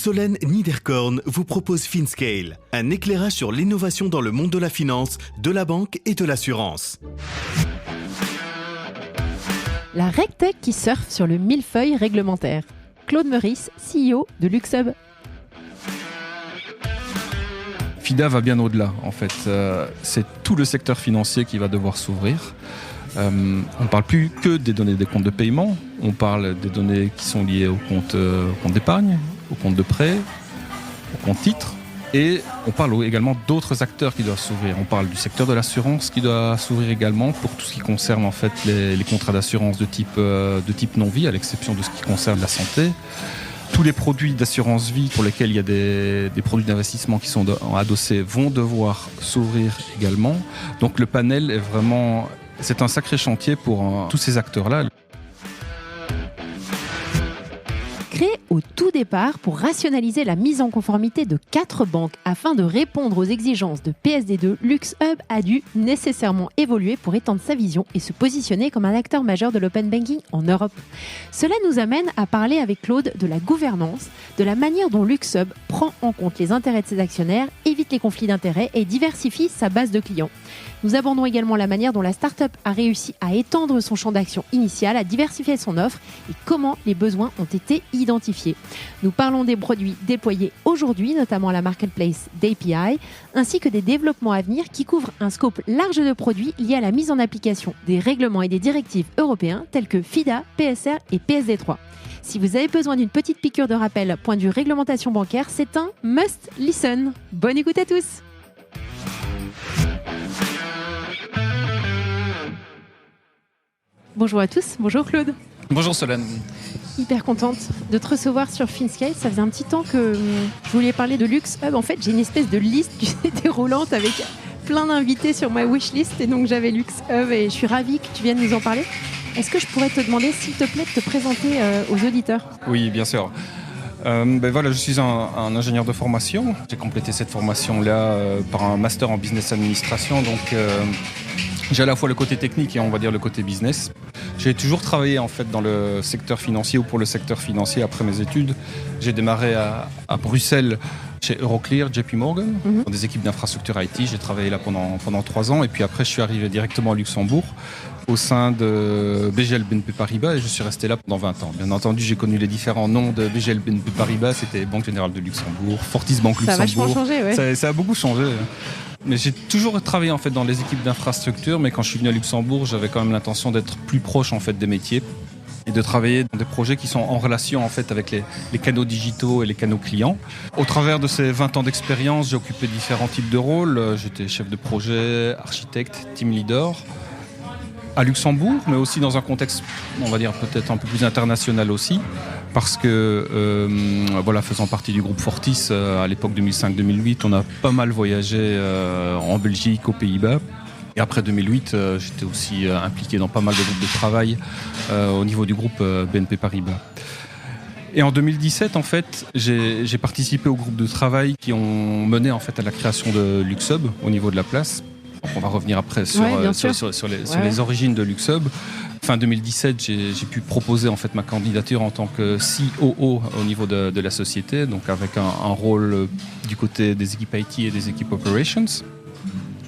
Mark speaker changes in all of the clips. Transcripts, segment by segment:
Speaker 1: Solène Niederkorn vous propose FinScale, un éclairage sur l'innovation dans le monde de la finance, de la banque et de l'assurance.
Speaker 2: La RegTech qui surfe sur le millefeuille réglementaire. Claude Meurice, CEO de Luxhub.
Speaker 3: FIDA va bien au-delà, en fait. C'est tout le secteur financier qui va devoir s'ouvrir. On ne parle plus que des données des comptes de paiement, on parle des données qui sont liées au compte d'épargne, au compte de prêt, au compte titre. Et on parle également d'autres acteurs qui doivent s'ouvrir. On parle du secteur de l'assurance qui doit s'ouvrir également pour tout ce qui concerne en fait les contrats d'assurance de type non-vie, à l'exception de ce qui concerne la santé. Tous les produits d'assurance vie pour lesquels il y a des produits d'investissement qui sont adossés vont devoir s'ouvrir également. Donc le panel est vraiment... C'est un sacré chantier pour tous ces acteurs-là.
Speaker 2: Créé au tout départ pour rationaliser la mise en conformité de 4 banques afin de répondre aux exigences de PSD2, Luxhub a dû nécessairement évoluer pour étendre sa vision et se positionner comme un acteur majeur de l'open banking en Europe. Cela nous amène à parler avec Claude de la gouvernance, de la manière dont Luxhub prend en compte les intérêts de ses actionnaires, évite les conflits d'intérêts et diversifie sa base de clients. Nous abordons également la manière dont la start-up a réussi à étendre son champ d'action initial, à diversifier son offre et comment les besoins ont été identifiés. Nous parlons des produits déployés aujourd'hui, notamment la marketplace d'API, ainsi que des développements à venir qui couvrent un scope large de produits liés à la mise en application des règlements et des directives européens tels que FIDA, PSR et PSD3. Si vous avez besoin d'une petite piqûre de rappel point de vue réglementation bancaire, c'est un must listen. Bonne écoute à tous. Bonjour à tous, bonjour Claude.
Speaker 3: Bonjour Solène.
Speaker 2: Hyper contente de te recevoir sur FinScale. Ça faisait un petit temps que je voulais parler de Luxhub. En fait, j'ai une espèce de liste déroulante avec plein d'invités sur ma wishlist et donc j'avais Luxhub et je suis ravie que tu viennes nous en parler. Est-ce que je pourrais te demander, s'il te plaît, de te présenter aux auditeurs ?
Speaker 3: Oui, bien sûr. Voilà, je suis un ingénieur de formation. J'ai complété cette formation-là par un master en business administration. Donc, j'ai à la fois le côté technique et on va dire le côté business. J'ai toujours travaillé en fait dans le secteur financier ou pour le secteur financier après mes études. J'ai démarré à Bruxelles chez Euroclear, JP Morgan, dans des équipes d'infrastructure IT. J'ai travaillé là pendant 3 ans et puis après je suis arrivé directement à Luxembourg au sein de BGL BNP Paribas et je suis resté là pendant 20 ans. Bien entendu, j'ai connu les différents noms de BGL BNP Paribas, c'était Banque Générale de Luxembourg, Fortis Banque Luxembourg.
Speaker 2: Ça a vachement changé, ouais.
Speaker 3: Ça a beaucoup changé. Mais j'ai toujours travaillé en fait dans les équipes d'infrastructure, mais quand je suis venu à Luxembourg, j'avais quand même l'intention d'être plus proche en fait des métiers et de travailler dans des projets qui sont en relation en fait avec les canaux digitaux et les canaux clients. Au travers de ces 20 ans d'expérience, j'ai occupé différents types de rôles. J'étais chef de projet, architecte, team leader à Luxembourg, mais aussi dans un contexte, on va dire peut-être un peu plus international aussi, parce que faisant partie du groupe Fortis à l'époque 2005-2008, on a pas mal voyagé en Belgique, aux Pays-Bas. Et après 2008, j'étais aussi impliqué dans pas mal de groupes de travail au niveau du groupe BNP Paribas. Et en 2017, en fait, j'ai participé au groupe de travail qui ont mené en fait à la création de Luxhub au niveau de la place. On va revenir après sur les origines de Luxhub. Fin 2017, j'ai pu proposer en fait ma candidature en tant que COO au niveau de la société, donc avec un rôle du côté des équipes IT et des équipes Operations.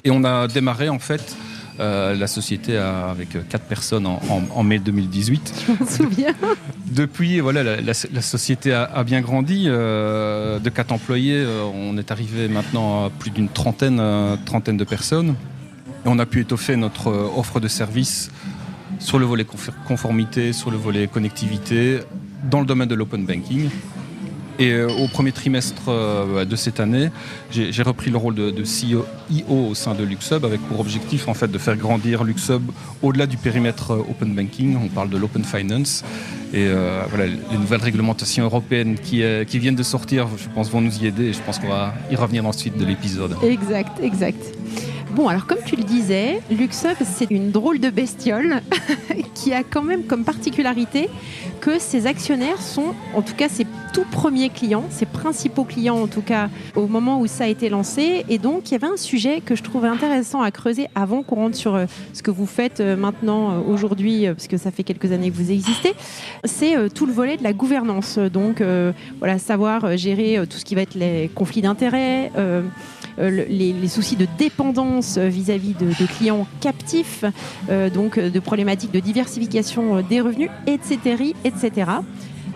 Speaker 3: Et on a démarré en fait la société avec 4 personnes en mai 2018.
Speaker 2: Je m'en souviens.
Speaker 3: Depuis, voilà, la société a bien grandi. De 4 employés, on est arrivé maintenant à plus d'une trentaine de personnes. Et on a pu étoffer notre offre de services sur le volet conformité, sur le volet connectivité, dans le domaine de l'open banking. Et au premier trimestre de cette année, j'ai repris le rôle de CEO au sein de Luxhub avec pour objectif en fait de faire grandir Luxhub au-delà du périmètre open banking. On parle de l'open finance et les nouvelles réglementations européennes qui viennent de sortir, je pense, vont nous y aider et je pense qu'on va y revenir dans le suite de l'épisode.
Speaker 2: Exact. Bon, alors comme tu le disais, Luxhub, c'est une drôle de bestiole qui a quand même comme particularité que ses actionnaires sont, en tout cas c'est tout premiers clients, ses principaux clients en tout cas, au moment où ça a été lancé. Et donc, il y avait un sujet que je trouvais intéressant à creuser avant qu'on rentre sur ce que vous faites maintenant, aujourd'hui, parce que ça fait quelques années que vous existez. C'est tout le volet de la gouvernance. Donc, savoir gérer tout ce qui va être les conflits d'intérêts, les soucis de dépendance vis-à-vis de clients captifs, donc de problématiques de diversification des revenus, etc.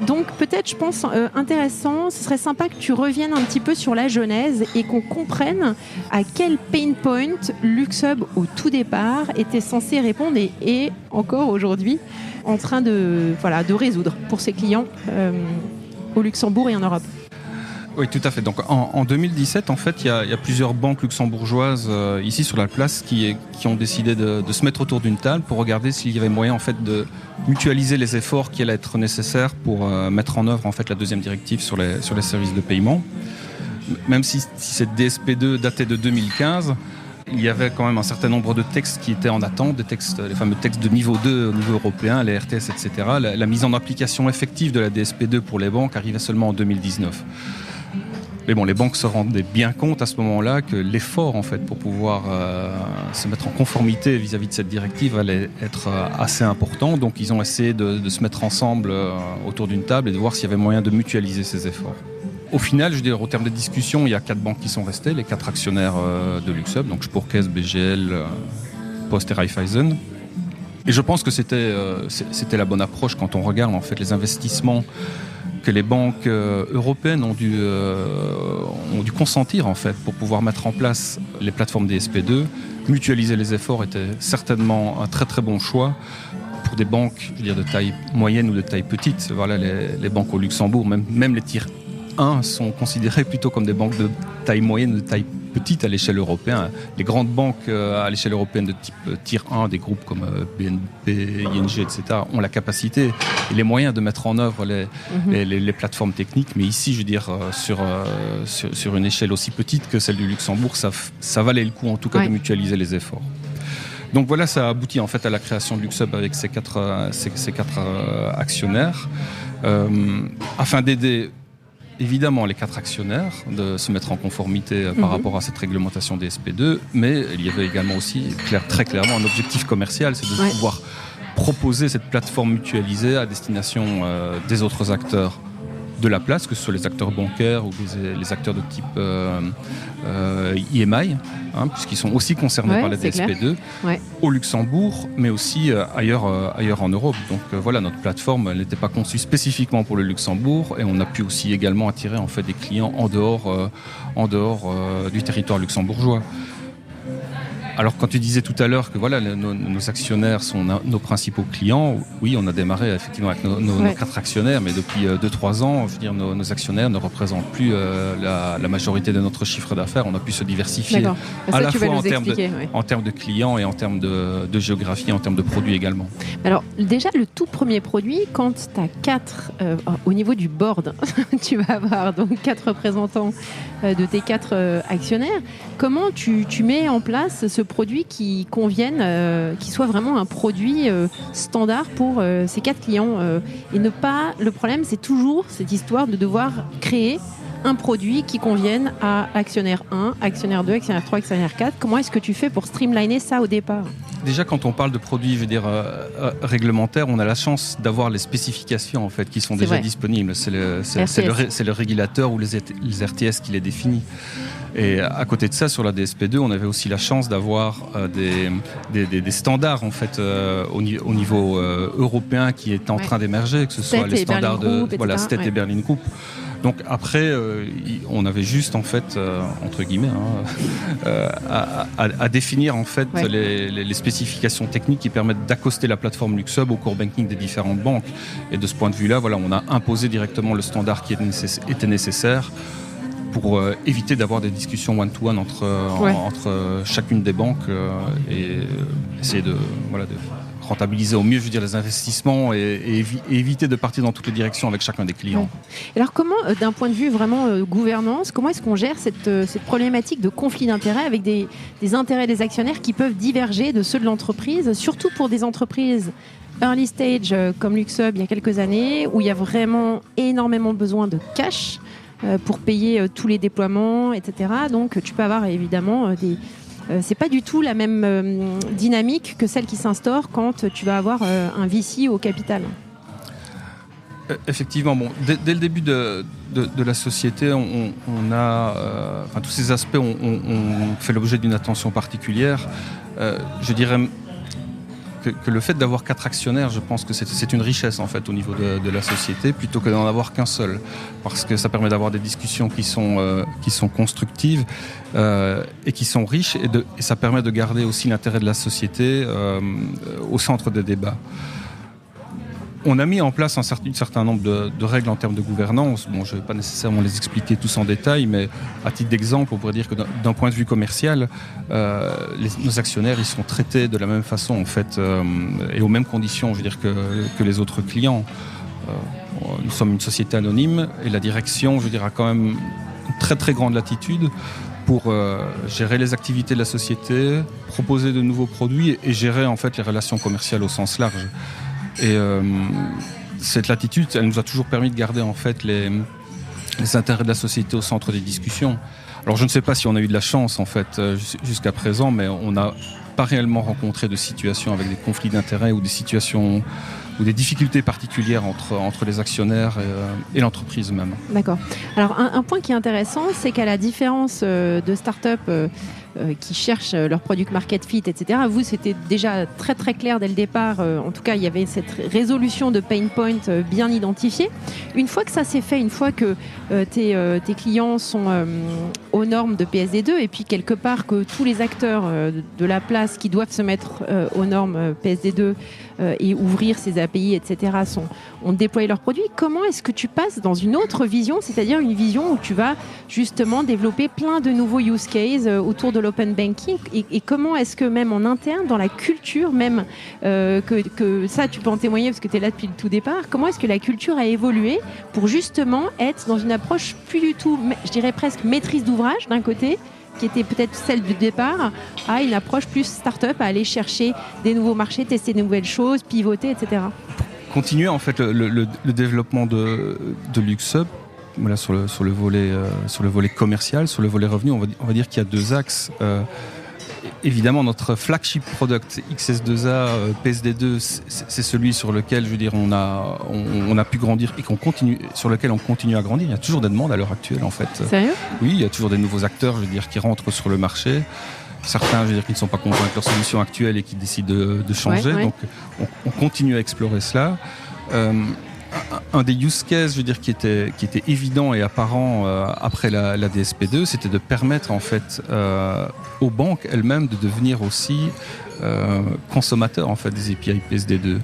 Speaker 2: Donc peut-être, je pense, intéressant, ce serait sympa que tu reviennes un petit peu sur la genèse et qu'on comprenne à quel pain point LuxHub, au tout départ, était censé répondre et est encore aujourd'hui en train de résoudre pour ses clients au Luxembourg et en Europe.
Speaker 3: Oui, tout à fait. Donc, en 2017, en fait, il y a plusieurs banques luxembourgeoises ici sur la place qui ont décidé de se mettre autour d'une table pour regarder s'il y avait moyen en fait de mutualiser les efforts qui allaient être nécessaires pour mettre en œuvre en fait la deuxième directive sur les services de paiement. Même si cette DSP2 datait de 2015, il y avait quand même un certain nombre de textes qui étaient en attente, les fameux textes de niveau 2 au niveau européen, les RTS, etc. La mise en application effective de la DSP2 pour les banques arrivait seulement en 2019. Mais bon, les banques se rendaient bien compte à ce moment-là que l'effort en fait, pour pouvoir se mettre en conformité vis-à-vis de cette directive allait être assez important. Donc ils ont essayé de se mettre ensemble autour d'une table et de voir s'il y avait moyen de mutualiser ces efforts. Au final, je veux dire, au terme des discussions, il y a 4 banques qui sont restées, les 4 actionnaires de LuxHub, donc Sparkasse, BGL, Post et Raiffeisen. Et je pense que c'était la bonne approche quand on regarde en fait les investissements que les banques européennes ont dû consentir en fait pour pouvoir mettre en place les plateformes DSP2. Mutualiser les efforts était certainement un très très bon choix pour des banques, je veux dire, de taille moyenne ou de taille petite. Voilà, les banques au Luxembourg, même les tiers 1 sont considérées plutôt comme des banques de taille moyenne ou de taille petite à l'échelle européenne. Les grandes banques à l'échelle européenne de type tier 1, des groupes comme BNP, ING, etc., ont la capacité et les moyens de mettre en œuvre les plateformes techniques. Mais ici, je veux dire, sur une échelle aussi petite que celle du Luxembourg, ça valait le coup en tout cas de mutualiser les efforts. Donc voilà, ça a abouti en fait à la création de LuxHub avec ces quatre actionnaires, afin d'aider évidemment les 4 actionnaires de se mettre en conformité par rapport à cette réglementation DSP2, mais il y avait également aussi très clairement un objectif commercial, c'est de pouvoir proposer cette plateforme mutualisée à destination des autres acteurs de la place, que ce soit les acteurs bancaires ou les acteurs de type IMI, puisqu'ils sont aussi concernés par la DSP2, au Luxembourg, mais aussi ailleurs en Europe. Donc voilà, notre plateforme elle n'était pas conçue spécifiquement pour le Luxembourg, et on a pu aussi également attirer en fait des clients en dehors du territoire luxembourgeois. Alors quand tu disais tout à l'heure que voilà, nos actionnaires sont nos principaux clients, oui, on a démarré effectivement avec nos 4 actionnaires, mais depuis 2-3 ans, je veux dire, nos actionnaires ne représentent plus la majorité de notre chiffre d'affaires. On a pu se diversifier à la fois en termes de clients et en termes de géographie, en termes de produits également.
Speaker 2: Alors déjà, le tout premier produit, quand tu as 4, au niveau du board, tu vas avoir donc 4 représentants de tes 4 actionnaires, comment tu mets en place ce produit qui convienne, qui soit vraiment un produit standard pour ces 4 clients et ne pas. Le problème, c'est toujours cette histoire de devoir créer un produit qui convienne à actionnaire 1, actionnaire 2, actionnaire 3, actionnaire 4. Comment est-ce que tu fais pour streamliner ça au départ ?
Speaker 3: Déjà, quand on parle de produits, je veux dire, réglementaires, on a la chance d'avoir les spécifications en fait, qui sont déjà disponibles. C'est le régulateur ou les RTS qui les définit. Et à côté de ça, sur la DSP2, on avait aussi la chance d'avoir des standards en fait, au niveau européen qui est en train d'émerger, que ce soit les standards de STET et Berlin Group. Donc après, on avait juste en fait, entre guillemets, à définir en fait les spécifications techniques qui permettent d'accoster la plateforme LuxHub au core banking des différentes banques. Et de ce point de vue-là, voilà, on a imposé directement le standard qui était nécessaire pour éviter d'avoir des discussions one-to-one entre chacune des banques et essayer de rentabiliser au mieux, je veux dire, les investissements et éviter de partir dans toutes les directions avec chacun des clients.
Speaker 2: Alors comment, d'un point de vue vraiment gouvernance, comment est-ce qu'on gère cette problématique de conflit d'intérêts avec des intérêts des actionnaires qui peuvent diverger de ceux de l'entreprise, surtout pour des entreprises early stage comme LuxHub il y a quelques années, où il y a vraiment énormément besoin de cash pour payer tous les déploiements, etc. Donc tu peux avoir évidemment c'est pas du tout la même dynamique que celle qui s'instaure quand tu vas avoir un VC au capital.
Speaker 3: Effectivement, dès le début de la société, on a tous ces aspects ont fait l'objet d'une attention particulière. Je dirais que le fait d'avoir 4 actionnaires, je pense que c'est une richesse en fait au niveau de la société, plutôt que d'en avoir qu'un seul, parce que ça permet d'avoir des discussions qui sont constructives et qui sont riches, et ça permet de garder aussi l'intérêt de la société au centre des débats. On a mis en place un certain nombre de règles en termes de gouvernance. Je ne vais pas nécessairement les expliquer tous en détail, mais à titre d'exemple, on pourrait dire que d'un point de vue commercial, nos actionnaires ils sont traités de la même façon en fait, et aux mêmes conditions, je veux dire, que les autres clients. Nous sommes une société anonyme et la direction, je veux dire, a quand même une très très grande latitude pour gérer les activités de la société, proposer de nouveaux produits et gérer en fait les relations commerciales au sens large. Et cette latitude, elle nous a toujours permis de garder en fait les intérêts de la société au centre des discussions. Alors je ne sais pas si on a eu de la chance en fait jusqu'à présent, mais on n'a pas réellement rencontré de situations avec des conflits d'intérêts ou des situations ou des difficultés particulières entre les actionnaires et l'entreprise même.
Speaker 2: D'accord. Alors un point qui est intéressant, c'est qu'à la différence de start-up qui cherchent leur product market fit, etc. Vous, c'était déjà très très clair dès le départ. En tout cas, il y avait cette résolution de pain point bien identifiée. Une fois que ça s'est fait, une fois que tes clients sont aux normes de PSD2 et puis quelque part que tous les acteurs de la place qui doivent se mettre aux normes PSD2 et ouvrir ces API, etc., ont déployé leurs produits, comment est-ce que tu passes dans une autre vision, c'est-à-dire une vision où tu vas justement développer plein de nouveaux use cases autour de l'open banking et comment est-ce que même en interne, dans la culture même, que ça tu peux en témoigner parce que tu es là depuis le tout départ, comment est-ce que la culture a évolué pour justement être dans une approche plus du tout, je dirais presque maîtrise d'ouvrage d'un côté, qui était peut-être celle du départ, à une approche plus start-up, à aller chercher des nouveaux marchés, tester de nouvelles choses, pivoter, etc.
Speaker 3: Continuer en fait le développement de LuxHub, voilà, sur le volet commercial, sur le volet revenu, on va dire qu'il y a 2 axes. Évidemment, notre flagship product XS2A PSD2, c'est celui sur lequel, je veux dire, on a pu grandir et sur lequel on continue à grandir. Il y a toujours des demandes à l'heure actuelle, en fait.
Speaker 2: Sérieux ?
Speaker 3: Oui, il y a toujours des nouveaux acteurs, je veux dire, qui rentrent sur le marché. Certains, je veux dire, qui ne sont pas contents avec leur solution actuelle et qui décident de changer. Ouais. Donc, on continue à explorer cela. Un des use cases, je veux dire, qui était évident et apparent après la DSP2, c'était de permettre en fait aux banques elles-mêmes de devenir aussi consommateurs en fait des API PSD2.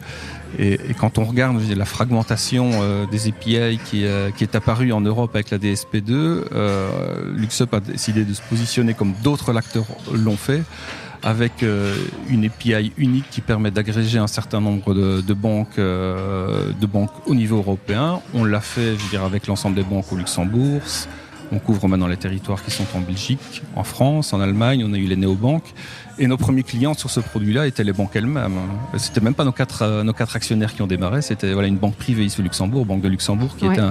Speaker 3: Et quand on regarde, je veux dire, la fragmentation des API qui est apparue en Europe avec la DSP2, LuxHub a décidé de se positionner comme d'autres acteurs l'ont fait, avec une API unique qui permet d'agréger un certain nombre de banques au niveau européen. On l'a fait, je veux dire, avec l'ensemble des banques au Luxembourg. On couvre maintenant les territoires qui sont en Belgique, en France, en Allemagne. On a eu les néobanques. Et nos premiers clients sur ce produit-là étaient les banques elles-mêmes. C'était même pas nos quatre actionnaires qui ont démarré. C'était une banque privée ici au Luxembourg, Banque de Luxembourg, qui était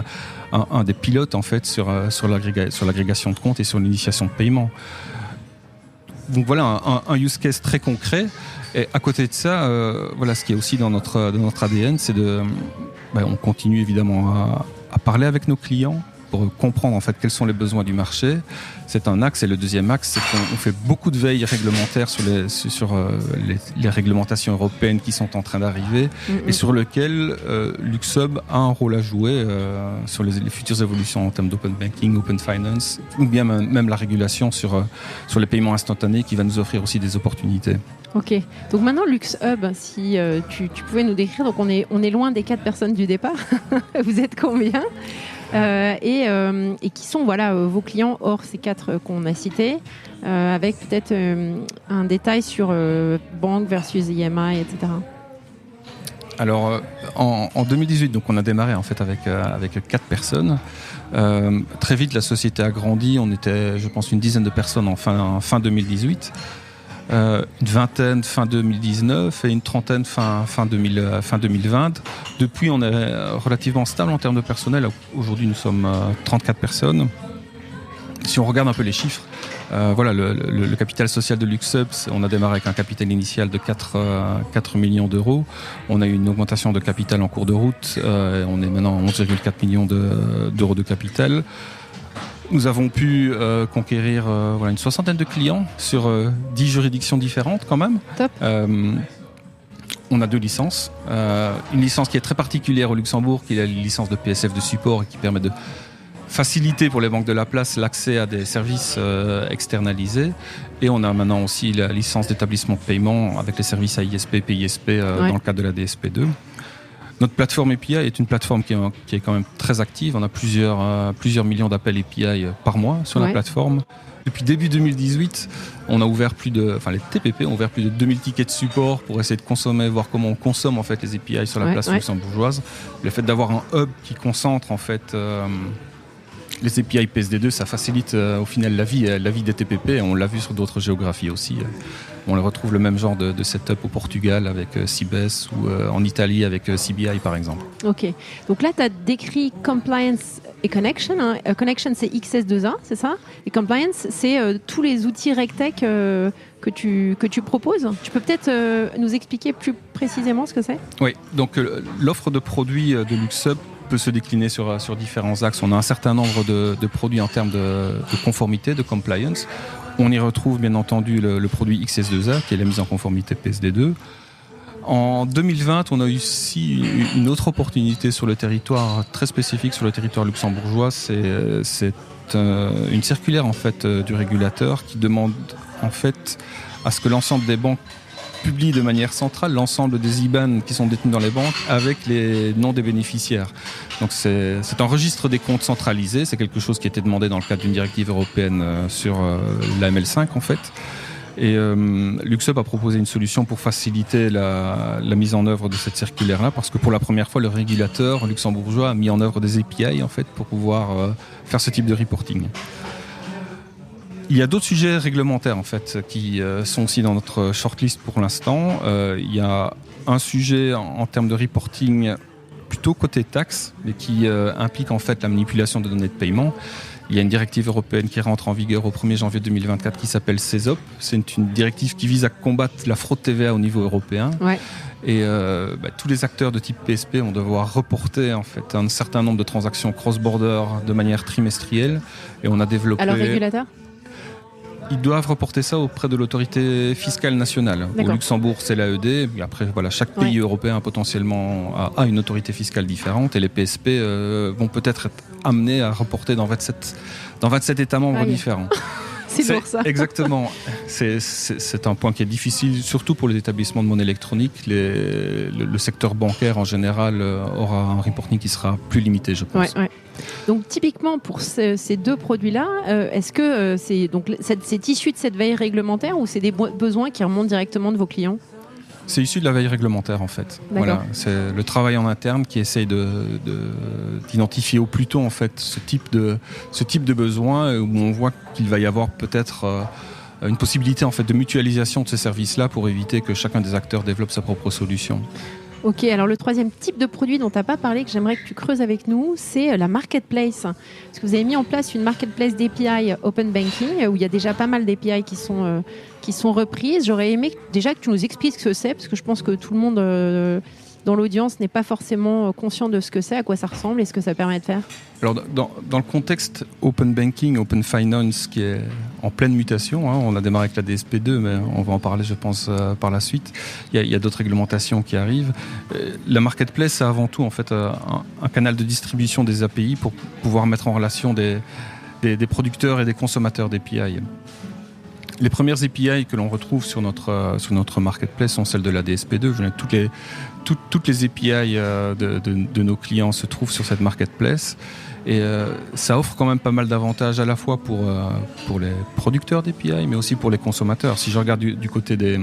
Speaker 3: un des pilotes en fait sur l'agrégation de comptes et sur l'initiation de paiement. Donc voilà un use case très concret. Et à côté de ça, ce qui est aussi dans notre ADN, c'est on continue évidemment à parler avec nos clients pour comprendre en fait quels sont les besoins du marché. C'est un axe. Et le deuxième axe, c'est qu'on fait beaucoup de veilles réglementaires sur les réglementations européennes qui sont en train d'arriver et sur lesquelles LuxHub a un rôle à jouer sur les futures évolutions en termes d'open banking, open finance, ou bien même la régulation sur les paiements instantanés qui va nous offrir aussi des opportunités.
Speaker 2: Ok, donc maintenant LuxHub, si tu pouvais nous décrire, donc on est loin des 4 personnes du départ, vous êtes combien et qui sont vos clients hors ces 4 qu'on a cités, avec peut-être un détail sur banque versus IMI, etc.
Speaker 3: Alors en 2018, donc on a démarré en fait avec 4 personnes. Très vite, la société a grandi. On était, je pense, une dizaine de personnes en fin 2018. une vingtaine fin 2019 et une trentaine fin 2020. Depuis, on est relativement stable en termes de personnel. Aujourd'hui, nous sommes 34 personnes. Si on regarde un peu les chiffres, le capital social de LuxUp, on a démarré avec un capital initial de 4 millions d'euros. On a eu une augmentation de capital en cours de route. On est maintenant à 11,4 millions d'euros de capital. Nous avons pu conquérir une soixantaine de clients sur 10 juridictions différentes quand même.
Speaker 2: Top.
Speaker 3: On a 2 licences. Une licence qui est très particulière au Luxembourg, qui est la licence de PSF de support et qui permet de faciliter pour les banques de la place l'accès à des services externalisés. Et on a maintenant aussi la licence d'établissement de paiement avec les services AISP, PISP dans le cadre de la DSP2. Notre plateforme API est une plateforme qui est quand même très active. On a plusieurs millions d'appels API par mois sur la plateforme. Depuis début 2018, on a ouvert les TPP ont ouvert plus de 2000 tickets de support pour essayer de consommer, voir comment on consomme en fait les API sur la place luxembourgeoise. Le fait d'avoir un hub qui concentre en fait les API PSD2, ça facilite au final la vie des TPP. Et on l'a vu sur d'autres géographies aussi. On retrouve le même genre de setup au Portugal avec Cibes ou en Italie avec CBI par exemple.
Speaker 2: Ok. Donc là, tu as décrit Compliance et Connection. Connection, c'est XS2A, c'est ça? Et Compliance, c'est tous les outils RegTech que tu proposes. Tu peux peut-être nous expliquer plus précisément ce que c'est?
Speaker 3: Oui. Donc l'offre de produits de LuxUp peut se décliner sur différents axes. On a un certain nombre de produits en termes de conformité, de compliance. On y retrouve bien entendu le produit XS2A, qui est la mise en conformité PSD2. En 2020, on a eu aussi une autre opportunité sur le territoire, très spécifique sur le territoire luxembourgeois. C'est une circulaire en fait, du régulateur qui demande en fait, à ce que l'ensemble des banques publie de manière centrale l'ensemble des IBAN qui sont détenus dans les banques avec les noms des bénéficiaires. Donc c'est un registre des comptes centralisé, c'est quelque chose qui a été demandé dans le cadre d'une directive européenne sur l'AML5 en fait. Et LuxUp a proposé une solution pour faciliter la mise en œuvre de cette circulaire-là, parce que pour la première fois, le régulateur luxembourgeois a mis en œuvre des API en fait, pour pouvoir faire ce type de reporting. Il y a d'autres sujets réglementaires en fait qui sont aussi dans notre shortlist pour l'instant. Il y a un sujet en termes de reporting plutôt côté taxe, mais qui implique en fait la manipulation de données de paiement. Il y a une directive européenne qui rentre en vigueur au 1er janvier 2024 qui s'appelle CESOP. C'est une directive qui vise à combattre la fraude TVA au niveau européen. Ouais. Et tous les acteurs de type PSP vont devoir reporter en fait un certain nombre de transactions cross-border de manière trimestrielle. Et on a développé...
Speaker 2: Alors, régulateur ?
Speaker 3: Ils doivent reporter ça auprès de l'autorité fiscale nationale. D'accord. Au Luxembourg, c'est l'AED. Et après, voilà, chaque pays européen potentiellement a une autorité fiscale différente. Et les PSP vont peut-être être amenés à reporter dans 27 États membres différents.
Speaker 2: C'est pour ça.
Speaker 3: Exactement. C'est un point qui est difficile, surtout pour les établissements de monnaie électronique. Le secteur bancaire, en général, aura un reporting qui sera plus limité, je pense.
Speaker 2: Ouais. Donc, typiquement, pour ces deux produits-là, est-ce que c'est issu de cette veille réglementaire ou c'est des besoins qui remontent directement de vos clients ?
Speaker 3: C'est issu de la veille réglementaire en fait. Voilà, c'est le travail en interne qui essaye d'identifier au plus tôt en fait ce type de besoin où on voit qu'il va y avoir peut-être une possibilité en fait de mutualisation de ces services-là pour éviter que chacun des acteurs développe sa propre solution.
Speaker 2: Ok, alors le troisième type de produit dont tu n'as pas parlé, que j'aimerais que tu creuses avec nous, c'est la marketplace. Parce que vous avez mis en place une marketplace d'API Open Banking, où il y a déjà pas mal d'API qui sont reprises. J'aurais aimé déjà que tu nous expliques ce que c'est, parce que je pense que tout le monde dans l'audience n'est pas forcément conscient de ce que c'est, à quoi ça ressemble et ce que ça permet de faire.
Speaker 3: Alors dans le contexte Open Banking, Open Finance qui est en pleine mutation, on a démarré avec la DSP2, mais on va en parler je pense par la suite. Il y a d'autres réglementations qui arrivent. La marketplace, c'est avant tout en fait un canal de distribution des API pour pouvoir mettre en relation des producteurs et des consommateurs d'API. Les premières API que l'on retrouve sur notre marketplace sont celles de la DSP2. Toutes les API de nos clients se trouvent sur cette marketplace. Et ça offre quand même pas mal d'avantages à la fois pour les producteurs d'API, mais aussi pour les consommateurs. Si je regarde du côté des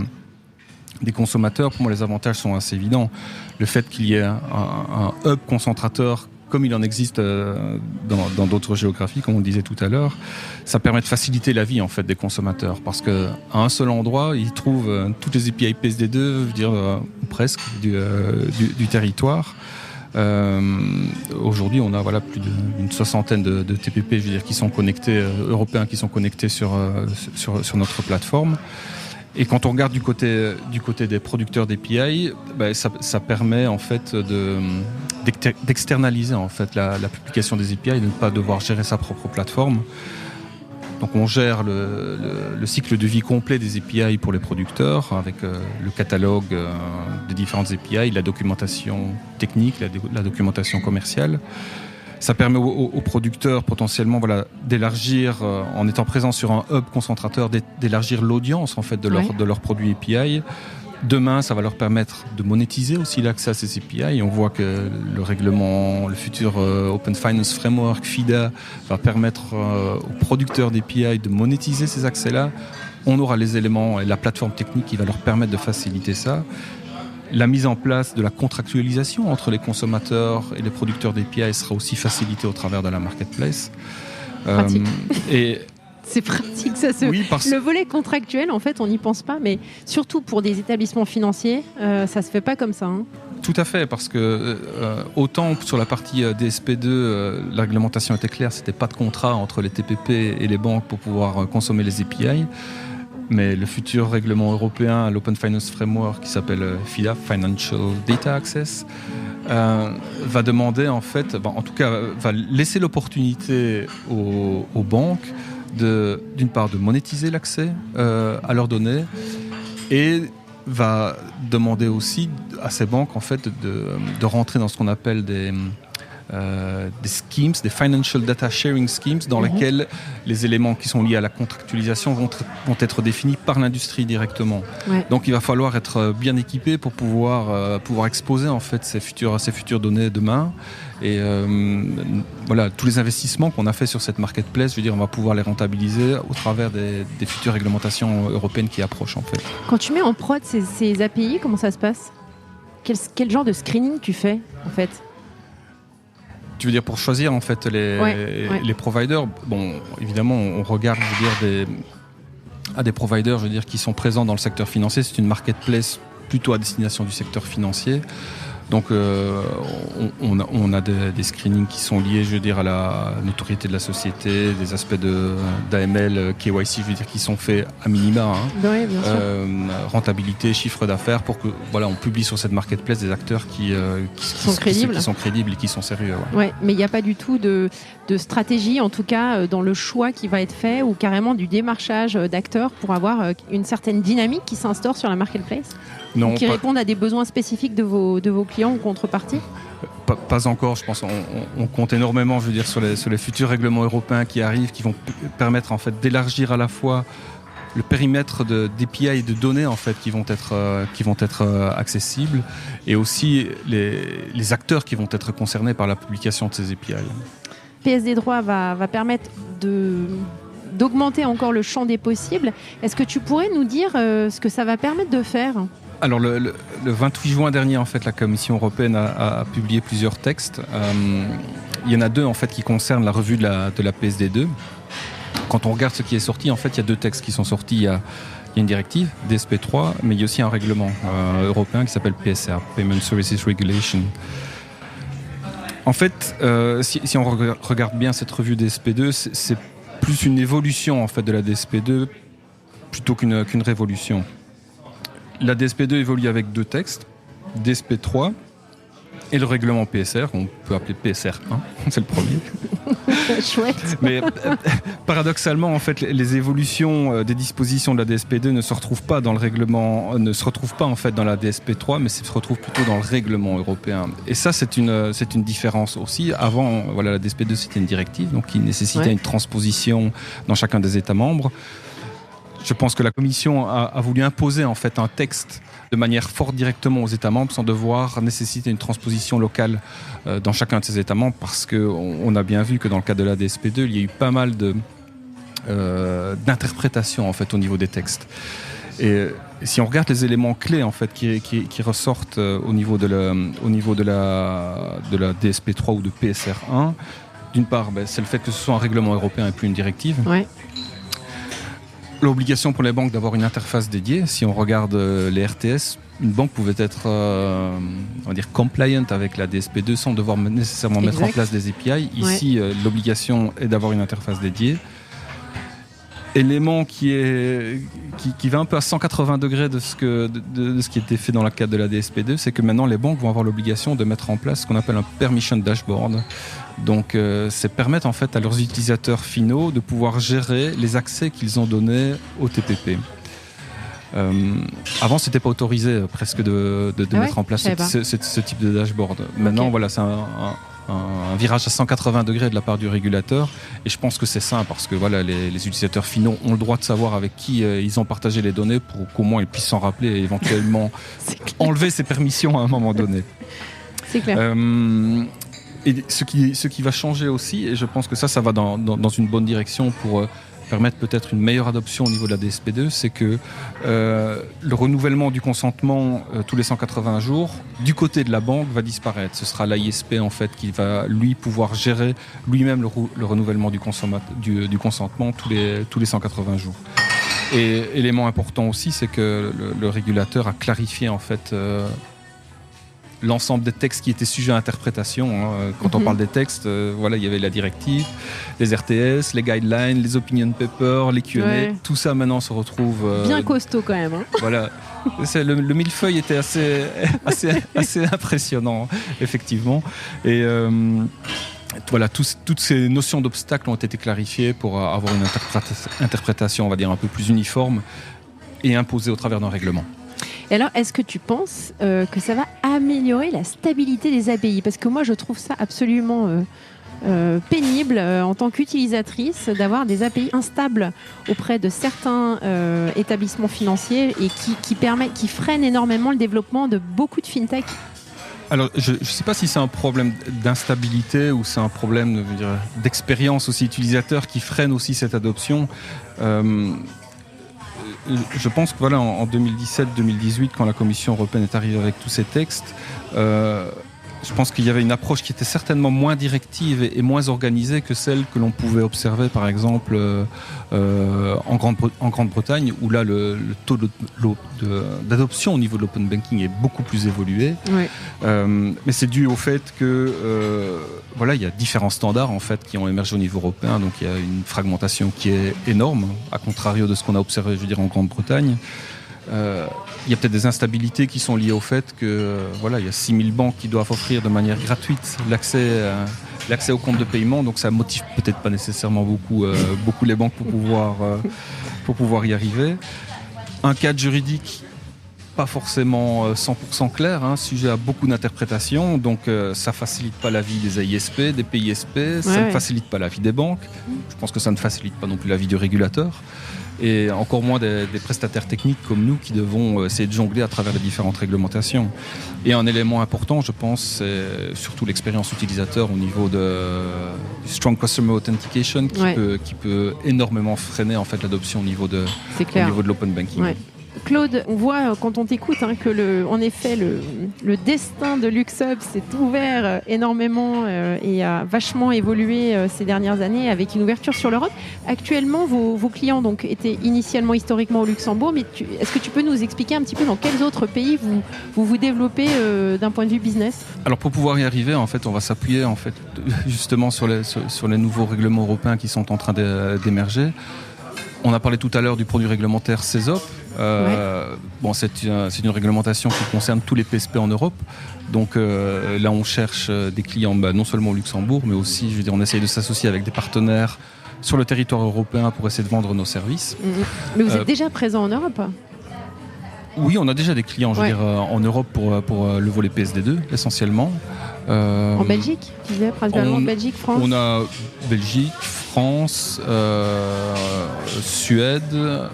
Speaker 3: consommateurs, pour moi les avantages sont assez évidents. Le fait qu'il y ait un hub concentrateur comme il en existe dans d'autres géographies, comme on le disait tout à l'heure, ça permet de faciliter la vie en fait des consommateurs, parce que à un seul endroit, ils trouvent toutes les API PSD2, je veux dire presque du territoire. Aujourd'hui, on a plus d'une soixantaine de TPP, je veux dire, qui sont connectés, européens, qui sont connectés sur notre plateforme. Et quand on regarde du côté des producteurs d'API, ça permet en fait d'externaliser en fait la publication des API et de ne pas devoir gérer sa propre plateforme. Donc on gère le cycle de vie complet des API pour les producteurs avec le catalogue des différentes API, la documentation technique, la documentation commerciale. Ça permet aux producteurs potentiellement d'élargir, en étant présents sur un hub concentrateur, d'élargir l'audience en fait de leurs produits API. Demain, ça va leur permettre de monétiser aussi l'accès à ces API. Et on voit que le futur Open Finance Framework, FIDA, va permettre aux producteurs d'API de monétiser ces accès-là. On aura les éléments et la plateforme technique qui va leur permettre de faciliter ça. La mise en place de la contractualisation entre les consommateurs et les producteurs d'API sera aussi facilitée au travers de la marketplace.
Speaker 2: Pratique. C'est pratique, ça.
Speaker 3: Oui,
Speaker 2: Le volet contractuel, en fait, on n'y pense pas, mais surtout pour des établissements financiers, ça se fait pas comme ça. Hein.
Speaker 3: Tout à fait, parce que autant sur la partie DSP2, la réglementation était claire, c'était pas de contrat entre les TPP et les banques pour pouvoir consommer les API. Mais le futur règlement européen, l'Open Finance Framework, qui s'appelle FIDA, Financial Data Access, va demander en fait, en tout cas, va laisser l'opportunité aux banques d'une part de monétiser l'accès à leurs données et va demander aussi à ces banques en fait de rentrer dans ce qu'on appelle des schemes, des financial data sharing schemes, dans lesquels les éléments qui sont liés à la contractualisation vont être définis par l'industrie directement. Ouais. Donc il va falloir être bien équipé pour pouvoir exposer en fait ces futures données demain. Et tous les investissements qu'on a fait sur cette marketplace, je veux dire, on va pouvoir les rentabiliser au travers des futures réglementations européennes qui approchent en fait.
Speaker 2: Quand tu mets en prod ces API, comment ça se passe ? Quel genre de screening tu fais en fait ?
Speaker 3: Tu veux dire pour choisir en fait les providers ? Bon, évidemment, on regarde, je veux dire, des providers, je veux dire, qui sont présents dans le secteur financier. C'est une marketplace plutôt à destination du secteur financier. Donc, on a des screenings qui sont liés, je veux dire, à la notoriété de la société, des aspects d'AML, KYC, je veux dire, qui sont faits à minima.
Speaker 2: Oui, bien sûr.
Speaker 3: Rentabilité, chiffre d'affaires, pour que, on publie sur cette marketplace des acteurs qui sont crédibles et qui sont sérieux.
Speaker 2: Ouais, mais il n'y a pas du tout de stratégie, en tout cas, dans le choix qui va être fait, ou carrément du démarchage d'acteurs pour avoir une certaine dynamique qui s'instaure sur la marketplace ?
Speaker 3: Non,
Speaker 2: qui répondent à des besoins spécifiques de vos clients ou contreparties ?
Speaker 3: Pas encore, je pense. On compte énormément, je veux dire, sur les futurs règlements européens qui arrivent, qui vont permettre en fait d'élargir à la fois le périmètre d'API et de données en fait qui vont être accessibles, et aussi les acteurs qui vont être concernés par la publication de ces API.
Speaker 2: PSD Droit va permettre d'augmenter encore le champ des possibles. Est-ce que tu pourrais nous dire ce que ça va permettre de faire ?
Speaker 3: Alors le 28 juin dernier, en fait, la Commission européenne a publié plusieurs textes. Il y en a deux en fait qui concernent la revue de la PSD2. Quand on regarde ce qui est sorti, en fait, il y a deux textes qui sont sortis. Il y a une directive, DSP3, mais il y a aussi un règlement européen qui s'appelle PSR, Payment Services Regulation. En fait, si on regarde bien cette revue DSP2, c'est plus une évolution en fait de la DSP2 plutôt qu'une révolution. La DSP2 évolue avec deux textes, DSP3 et le règlement PSR, qu'on peut appeler PSR 1, c'est le premier.
Speaker 2: Chouette.
Speaker 3: Mais paradoxalement, en fait, les évolutions des dispositions de la DSP2 ne se retrouvent pas dans le règlement, ne se retrouvent pas en fait dans la DSP3, mais se retrouvent plutôt dans le règlement européen. Et ça, c'est une différence aussi. Avant, la DSP2 c'était une directive, donc qui nécessitait une transposition dans chacun des États membres. Je pense que la Commission a voulu imposer en fait un texte de manière forte directement aux États membres sans devoir nécessiter une transposition locale dans chacun de ces États membres, parce qu'on a bien vu que dans le cas de la DSP2, il y a eu pas mal d'interprétations en fait au niveau des textes. Et si on regarde les éléments clés en fait qui ressortent au niveau de la DSP3 ou de PSR1, d'une part, c'est le fait que ce soit un règlement européen et plus une directive.
Speaker 2: Ouais.
Speaker 3: L'obligation pour les banques d'avoir une interface dédiée. Si on regarde les RTS, une banque pouvait être on va dire compliant avec la DSP2 sans devoir nécessairement mettre en place des API. Ici, l'obligation est d'avoir une interface dédiée. Élément qui va un peu à 180 degrés de ce qui était fait dans le cadre de la DSP2, c'est que maintenant les banques vont avoir l'obligation de mettre en place ce qu'on appelle un permission dashboard. Donc c'est permettre en fait à leurs utilisateurs finaux de pouvoir gérer les accès qu'ils ont donnés au TPP. Avant, c'était pas autorisé presque de mettre en place ce type de dashboard. Maintenant, voilà, c'est un virage à 180 degrés de la part du régulateur, et je pense que c'est ça parce que voilà, les utilisateurs finaux ont le droit de savoir avec qui ils ont partagé les données pour qu'au moins ils puissent s'en rappeler et éventuellement enlever ces permissions à un moment donné.
Speaker 2: C'est clair.
Speaker 3: Et ce qui va changer aussi, et je pense que ça va dans une bonne direction pour permettre peut-être une meilleure adoption au niveau de la DSP2, c'est que le renouvellement du consentement tous les 180 jours, du côté de la banque, va disparaître. Ce sera l'ISP en fait qui va lui pouvoir gérer lui-même le renouvellement du consentement tous les 180 jours. Et élément important aussi, c'est que le régulateur a clarifié en fait l'ensemble des textes qui étaient sujets à interprétation. Quand on parle des textes, voilà, il y avait la directive, les RTS, les guidelines, les opinion papers, les Q&A. Tout ça maintenant se retrouve
Speaker 2: bien costaud quand même.
Speaker 3: Voilà, le millefeuille était assez impressionnant effectivement. Et voilà, toutes ces notions d'obstacles ont été clarifiées pour avoir une interprétation, on va dire, un peu plus uniforme et imposée au travers d'un règlement.
Speaker 2: Et alors, est-ce que tu penses que ça va améliorer la stabilité des API ? Parce que moi, je trouve ça absolument pénible en tant qu'utilisatrice d'avoir des API instables auprès de certains établissements financiers et qui freinent énormément le développement de beaucoup de fintech.
Speaker 3: Alors, je ne sais pas si c'est un problème d'instabilité ou c'est un problème d'expérience aussi utilisateur qui freine aussi cette adoption. Je pense que voilà, en 2017-2018, quand la Commission européenne est arrivée avec tous ces textes, je pense qu'il y avait une approche qui était certainement moins directive et moins organisée que celle que l'on pouvait observer, par exemple, en Grande-Bretagne, où là, le taux d'adoption au niveau de l'open banking est beaucoup plus évolué.
Speaker 2: Oui.
Speaker 3: Mais c'est dû au fait que voilà, il y a différents standards en fait qui ont émergé au niveau européen, donc il y a une fragmentation qui est énorme, à contrario de ce qu'on a observé, je veux dire, en Grande-Bretagne. Il y a peut-être des instabilités qui sont liées au fait que voilà, il y a 6000 banques qui doivent offrir de manière gratuite l'accès au compte de paiement, donc ça motive peut-être pas nécessairement beaucoup les banques pour pouvoir y arriver. Un cadre juridique pas forcément 100% clair, sujet à beaucoup d'interprétations, donc ça facilite pas la vie des AISP, des PISP, ça ne facilite pas la vie des banques, je pense que ça ne facilite pas non plus la vie du régulateur, et encore moins des prestataires techniques comme nous qui devons essayer de jongler à travers les différentes réglementations. Et un élément important, je pense, c'est surtout l'expérience utilisateur au niveau du Strong Customer Authentication qui peut énormément freiner en fait l'adoption au niveau de l'open banking. Ouais.
Speaker 2: Claude, on voit quand on t'écoute que en effet le destin de LuxHub s'est ouvert énormément et a vachement évolué ces dernières années avec une ouverture sur l'Europe. Actuellement, vos clients donc étaient initialement historiquement au Luxembourg, mais est-ce que tu peux nous expliquer un petit peu dans quels autres pays vous développez d'un point de vue business ? Alors
Speaker 3: pour pouvoir y arriver, en fait, on va s'appuyer en fait justement sur les nouveaux règlements européens qui sont en train d'émerger. On a parlé tout à l'heure du produit réglementaire CESOP. Bon, c'est une réglementation qui concerne tous les PSP en Europe. Donc là, on cherche des clients non seulement au Luxembourg, mais aussi, je veux dire, on essaye de s'associer avec des partenaires sur le territoire européen pour essayer de vendre nos services.
Speaker 2: Mais vous êtes déjà présent en Europe ?
Speaker 3: Oui, on a déjà des clients, je veux dire, en Europe pour le volet PSD2, essentiellement.
Speaker 2: En Belgique, tu disais, principalement Belgique, France.
Speaker 3: On a Belgique, France, Suède,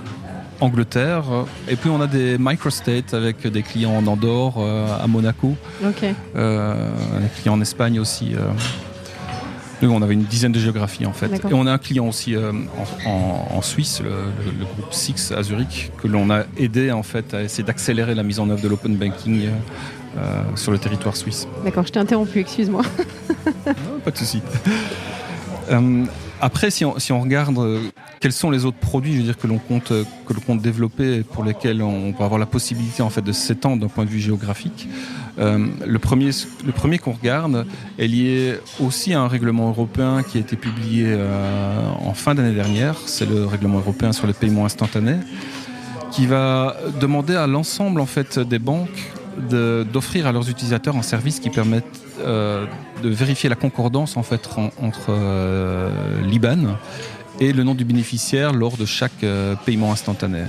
Speaker 3: Angleterre, et puis on a des microstates avec des clients en Andorre, à Monaco, des clients en Espagne aussi. Nous, on avait une dizaine de géographies en fait.
Speaker 2: D'accord.
Speaker 3: Et on a un client aussi en Suisse, le groupe Six à Zurich, que l'on a aidé en fait à essayer d'accélérer la mise en œuvre de l'open banking sur le territoire suisse.
Speaker 2: D'accord, je t'ai interrompu, excuse-moi.
Speaker 3: Pas de souci. Après, si on regarde quels sont les autres produits, je veux dire, que l'on compte développer et pour lesquels on va avoir la possibilité en fait de s'étendre d'un point de vue géographique. Le premier qu'on regarde est lié aussi à un règlement européen qui a été publié en fin d'année dernière. C'est le règlement européen sur les paiements instantanés, qui va demander à l'ensemble en fait des banques d'offrir à leurs utilisateurs un service qui permette de vérifier la concordance en fait entre l'IBAN et le nom du bénéficiaire lors de chaque paiement instantané.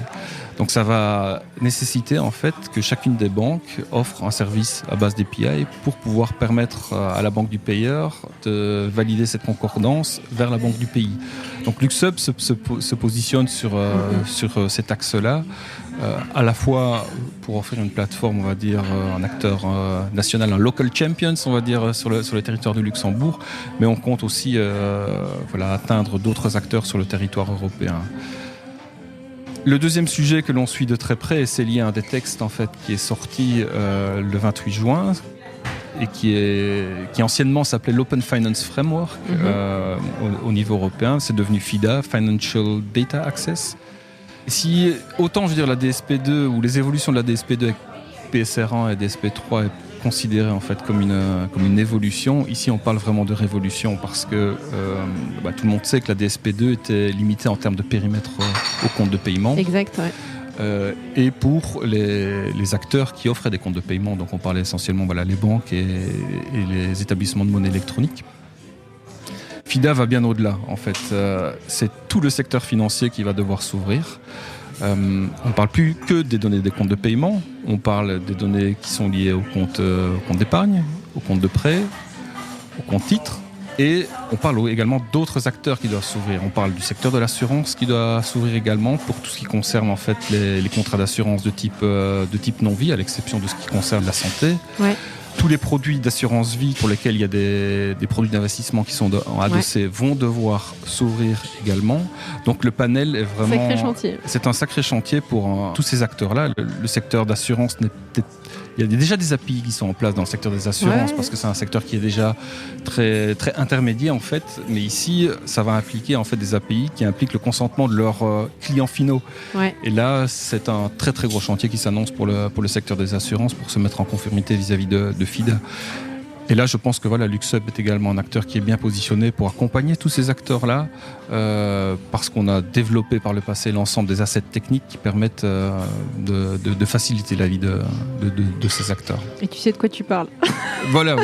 Speaker 3: Donc ça va nécessiter en fait que chacune des banques offre un service à base d'API pour pouvoir permettre à la banque du payeur de valider cette concordance vers la banque du pays. Donc LuxHub se positionne sur cet axe-là, à la fois pour offrir une plateforme, on va dire, un acteur national, un local champions, on va dire, sur le territoire du Luxembourg, mais on compte aussi atteindre d'autres acteurs sur le territoire européen. Le deuxième sujet que l'on suit de très près, c'est lié à un des textes en fait, qui est sorti le 28 juin et qui anciennement s'appelait l'Open Finance Framework au niveau européen. C'est devenu FIDA, Financial Data Access. Et si autant je veux dire la DSP2 ou les évolutions de la DSP2 avec PSR1 et DSP3 est considérée en fait comme une évolution, ici on parle vraiment de révolution parce que tout le monde sait que la DSP2 était limitée en termes de périmètre au compte de paiement.
Speaker 2: Exact, ouais.
Speaker 3: Et pour les acteurs qui offraient des comptes de paiement, donc on parlait essentiellement les banques et les établissements de monnaie électronique. FIDA va bien au-delà en fait. C'est tout le secteur financier qui va devoir s'ouvrir. On ne parle plus que des données des comptes de paiement, on parle des données qui sont liées au compte d'épargne, au compte de prêt, au compte titre, et on parle également d'autres acteurs qui doivent s'ouvrir. On parle du secteur de l'assurance qui doit s'ouvrir également pour tout ce qui concerne en fait les contrats d'assurance de type non-vie, à l'exception de ce qui concerne la santé. Ouais. Tous les produits d'assurance vie pour lesquels il y a des produits d'investissement qui sont en adossés vont devoir s'ouvrir également. Donc le panel est vraiment...
Speaker 2: Sacré chantier.
Speaker 3: C'est un sacré chantier pour tous ces acteurs-là. Le secteur d'assurance n'est peut-être... Il y a déjà des API qui sont en place dans le secteur des assurances parce que c'est un secteur qui est déjà très, très intermédiaire en fait. Mais ici, ça va impliquer en fait des API qui impliquent le consentement de leurs clients finaux. Ouais. Et là, c'est un très très gros chantier qui s'annonce pour le secteur des assurances pour se mettre en conformité vis-à-vis de FIDA. Et là, je pense que LuxHub est également un acteur qui est bien positionné pour accompagner tous ces acteurs-là, parce qu'on a développé par le passé l'ensemble des assets techniques qui permettent de faciliter la vie de ces acteurs.
Speaker 2: Et tu sais de quoi tu parles.
Speaker 3: Voilà.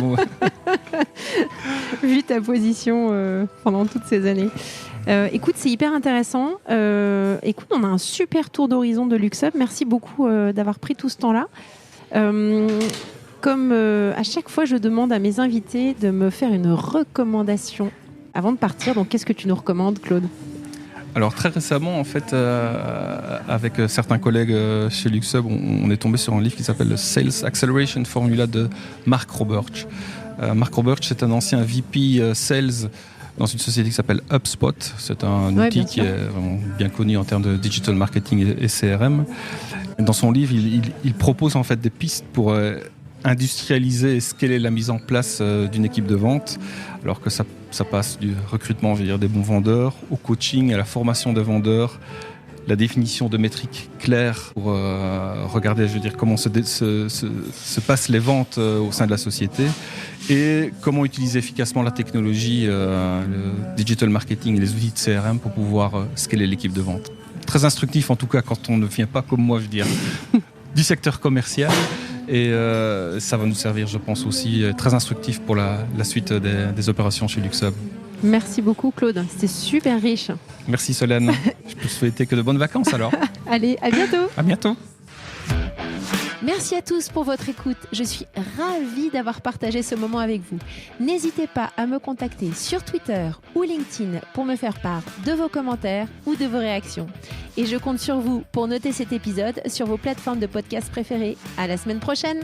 Speaker 2: Vu ta position pendant toutes ces années. Écoute, c'est hyper intéressant. Écoute, on a un super tour d'horizon de LuxHub. Merci beaucoup d'avoir pris tout ce temps-là. Comme à chaque fois, je demande à mes invités de me faire une recommandation avant de partir. Donc, qu'est-ce que tu nous recommandes, Claude ?
Speaker 3: Alors, très récemment, en fait, avec certains collègues chez LuxHub, on est tombé sur un livre qui s'appelle le Sales Acceleration Formula de Mark Roberge. Mark Roberge, c'est un ancien VP Sales dans une société qui s'appelle HubSpot. C'est un outil qui est vraiment bien connu en termes de digital marketing et CRM. Dans son livre, il propose en fait des pistes pour industrialiser et scaler la mise en place d'une équipe de vente, alors que ça passe du recrutement, je veux dire, des bons vendeurs, au coaching, à la formation des vendeurs, la définition de métriques claires pour regarder, je veux dire, comment se passent les ventes au sein de la société et comment utiliser efficacement la technologie, le digital marketing et les outils de CRM pour pouvoir scaler l'équipe de vente. Très instructif en tout cas quand on ne vient pas comme moi, je veux dire, du secteur commercial. Et ça va nous servir, je pense, aussi très instructif pour la suite des opérations chez LuxHub.
Speaker 2: Merci beaucoup, Claude. C'était super riche.
Speaker 3: Merci, Solène. Je peux te souhaiter que de bonnes vacances, alors.
Speaker 2: Allez, à bientôt.
Speaker 3: À bientôt.
Speaker 2: Merci à tous pour votre écoute. Je suis ravie d'avoir partagé ce moment avec vous. N'hésitez pas à me contacter sur Twitter ou LinkedIn pour me faire part de vos commentaires ou de vos réactions. Et je compte sur vous pour noter cet épisode sur vos plateformes de podcast préférées. À la semaine prochaine.